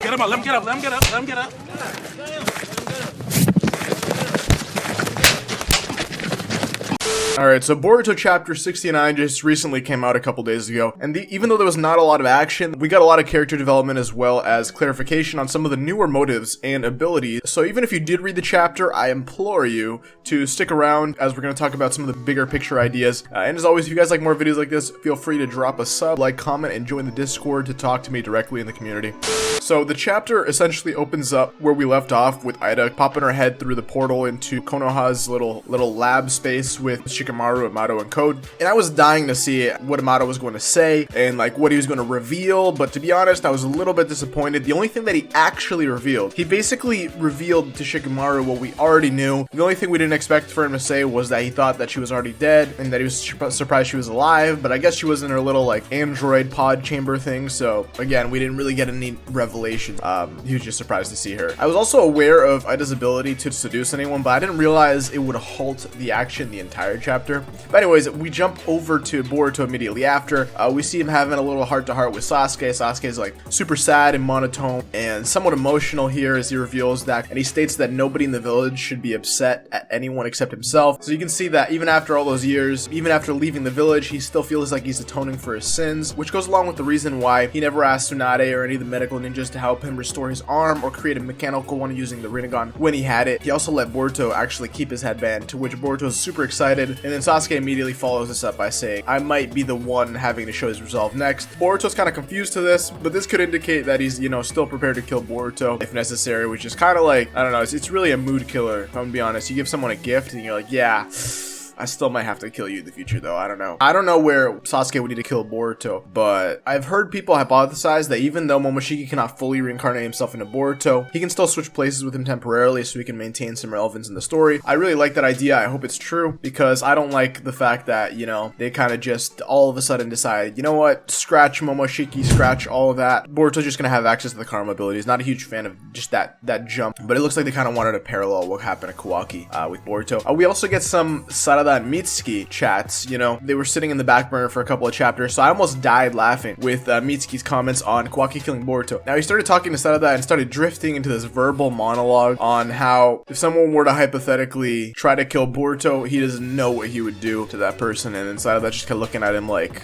Get him up. Let him get up. Let him get up. Let him get up. Alright, so Boruto chapter 69 just recently came out a couple days ago, and even though there was not a lot of action, we got a lot of character development as well as clarification on some of the newer motives and abilities. So even if you did read the chapter, I implore you to stick around as we're going to talk about some of the bigger picture ideas. And as always, if you guys like more videos like this, feel free to drop a sub, like, comment, and join the Discord to talk to me directly in the community. So the chapter essentially opens up where we left off with Eida popping her head through the portal into Konoha's little lab space with Shikamaru, Amato, and Code. And I was dying to see what Amato was going to say and like what he was going to reveal, but to be honest, I was a little bit disappointed. The only thing that he actually revealed, he basically revealed to Shikamaru what we already knew. The only thing we didn't expect for him to say was that he thought that she was already dead and that he was surprised she was alive, but I guess she was in her little like android pod chamber thing, so again, we didn't really get any revelations. He was just surprised to see her. I was also aware of Ida's ability to seduce anyone, but I didn't realize it would halt the action the entire chapter. But anyways, we jump over to Boruto immediately after. We see him having a little heart-to-heart with Sasuke. Sasuke's like super sad and monotone and somewhat emotional here as he reveals that, and he states that nobody in the village should be upset at anyone except himself. So you can see that even after all those years, even after leaving the village, he still feels like he's atoning for his sins, which goes along with the reason why he never asked Tsunade or any of the medical ninjas to help him restore his arm or create a mechanical one using the Rinnegan when he had it. He also let Boruto actually keep his headband, to which Boruto is super excited, and then Sasuke immediately follows this up by saying, I might be the one having to show his resolve next. Boruto's kind of confused to this, but this could indicate that he's, you know, still prepared to kill Boruto if necessary, which is kind of like, I don't know, it's really a mood killer, if I'm gonna be honest. You give someone a gift and you're like, yeah, I still might have to kill you in the future though, I don't know. I don't know where Sasuke would need to kill Boruto, but I've heard people hypothesize that even though Momoshiki cannot fully reincarnate himself into Boruto, he can still switch places with him temporarily so he can maintain some relevance in the story. I really like that idea. I hope it's true, because I don't like the fact that, you know, they kind of just all of a sudden decide, you know what, scratch Momoshiki, scratch all of that. Boruto's just gonna have access to the karma abilities. Not a huge fan of just that jump, but it looks like they kind of wanted to parallel what happened to Kawaki with Boruto. We also get some Sarada and Mitsuki chats. You know, they were sitting in the back burner for a couple of chapters, so I almost died laughing with Mitsuki's comments on Kawaki killing Boruto. Now he started talking to Sarada and started drifting into this verbal monologue on how if someone were to hypothetically try to kill Boruto, he doesn't know what he would do to that person, and then Sarada just kept looking at him like,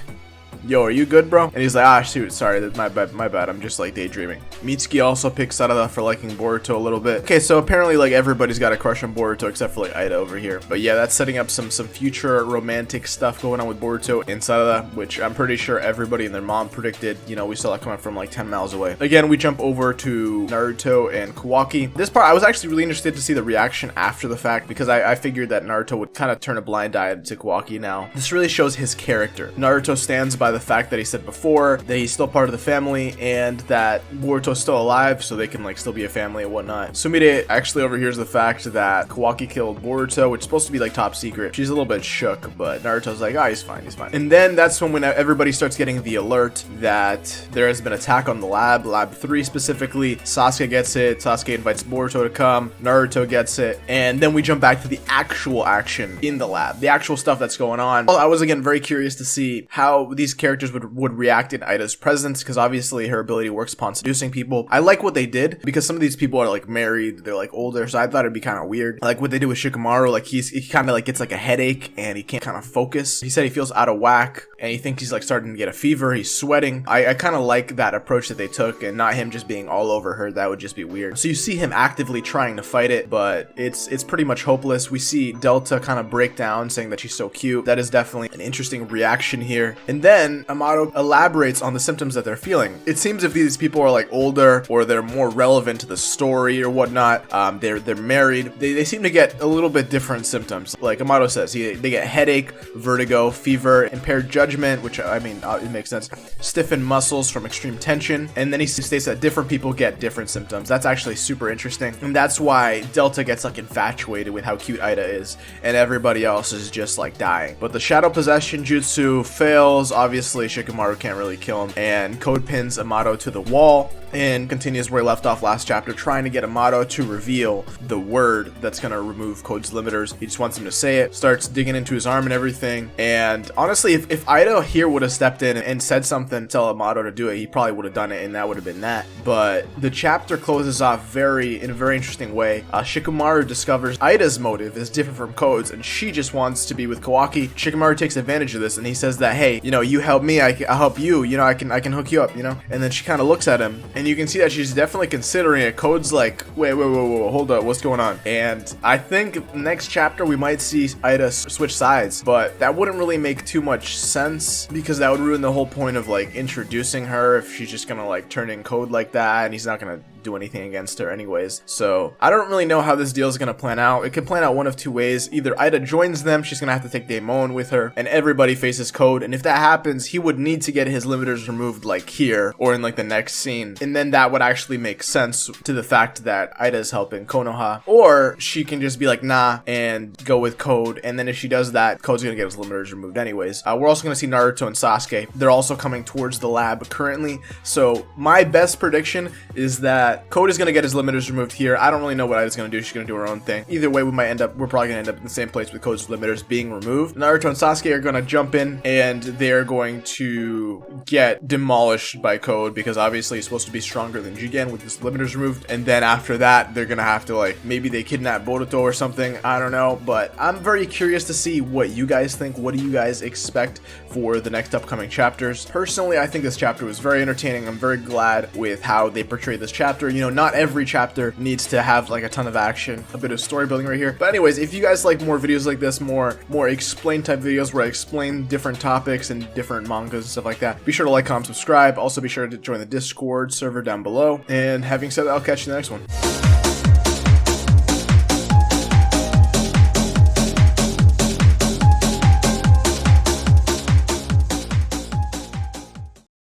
yo, are you good, bro? And he's like, ah, shoot, sorry, that's my bad, I'm just like daydreaming. Mitsuki also picks Sarada for liking Boruto a little bit. Okay, so apparently like everybody's got a crush on Boruto except for like Eida over here. But yeah, that's setting up some future romantic stuff going on with Boruto and Sarada, which I'm pretty sure everybody and their mom predicted. You know, we saw that coming from like 10 miles away. Again, we jump over to Naruto and Kawaki. This part, I was actually really interested to see the reaction after the fact, because I figured that Naruto would kind of turn a blind eye to Kawaki now. This really shows his character. Naruto stands by the fact that he said before that he's still part of the family and that Boruto's still alive, so they can like still be a family and whatnot. Sumire actually overhears the fact that Kawaki killed Boruto, which is supposed to be like top secret. She's a little bit shook, but Naruto's like, oh, he's fine. And then that's when everybody starts getting the alert that there has been attack on the lab 3 specifically. Sasuke gets it, Sasuke invites Boruto to come, Naruto gets it, and then we jump back to the actual action in the lab, the actual stuff that's going on. I was again very curious to see how these characters would react in Ida's presence, because obviously her ability works upon seducing people. I like what they did, because some of these people are like married, they're like older, so I thought it'd be kind of weird. I like what they do with Shikamaru, like he kind of like gets like a headache and he can't kind of focus. He said he feels out of whack and he thinks he's like starting to get a fever, he's sweating. I kind of like that approach that they took, and not him just being all over her. That would just be weird. So you see him actively trying to fight it, but it's pretty much hopeless. We see Delta kind of break down saying that she's so cute. That is definitely an interesting reaction here. And then Amato elaborates on the symptoms that they're feeling. It seems if these people are like older or they're more relevant to the story or whatnot, they're married, they seem to get a little bit different symptoms. Like Amato says, they get headache, vertigo, fever, impaired judgment, which I mean, it makes sense, stiffened muscles from extreme tension, and then he states that different people get different symptoms. That's actually super interesting, and that's why Delta gets like infatuated with how cute Eida is, and everybody else is just like dying. But the shadow possession jutsu fails. Obviously Shikamaru can't really kill him, and Code pins Amato to the wall. and continues where he left off last chapter, trying to get Amato to reveal the word that's going to remove Code's limiters. He just wants him to say it, starts digging into his arm and everything. And honestly, if Eida here would have stepped in and said something, tell Amato to do it, he probably would have done it, and that would have been that. But the chapter closes off in a very interesting way. Shikamaru discovers Aida's motive is different from Code's, and she just wants to be with Kawaki. Shikamaru takes advantage of this, and he says that, hey, you know, you help me, I'll help you, you know, I can hook you up, you know. And then she kind of looks at him, and you can see that she's definitely considering it. Code's like, wait, hold up, what's going on? And I think next chapter we might see Eida switch sides, but that wouldn't really make too much sense, because that would ruin the whole point of like introducing her if she's just gonna like turn in Code like that, and he's not gonna do anything against her anyways. So I don't really know how this deal is gonna plan out. It could plan out one of two ways. Either Eida joins them, she's gonna have to take Daemon with her, and everybody faces Code, and if that happens, he would need to get his limiters removed like here or in like the next scene, and then that would actually make sense to the fact that Ida's helping Konoha. Or she can just be like, nah, and go with Code, and then if she does that, Code's gonna get his limiters removed anyways. We're also gonna see Naruto and Sasuke. They're also coming towards the lab currently, so my best prediction is that Code is gonna get his limiters removed here. I don't really know what Ida's gonna do. She's gonna do her own thing. Either way, we're probably gonna end up in the same place with Code's limiters being removed. Naruto and Sasuke are gonna jump in, and they're going to get demolished by Code, because obviously he's supposed to be stronger than Jigen with his limiters removed. And then after that, they're gonna have to, like, maybe they kidnap Boruto or something. I don't know, but I'm very curious to see what you guys think. What do you guys expect for the next upcoming chapters? Personally, I think this chapter was very entertaining. I'm very glad with how they portrayed this chapter. You know, not every chapter needs to have like a ton of action, a bit of story building right here. But anyways, if you guys like more videos like this, more explain type videos where I explain different topics and different mangas and stuff like that, be sure to like, comment, subscribe. Also be sure to join the Discord server down below. And having said that, I'll catch you in the next one.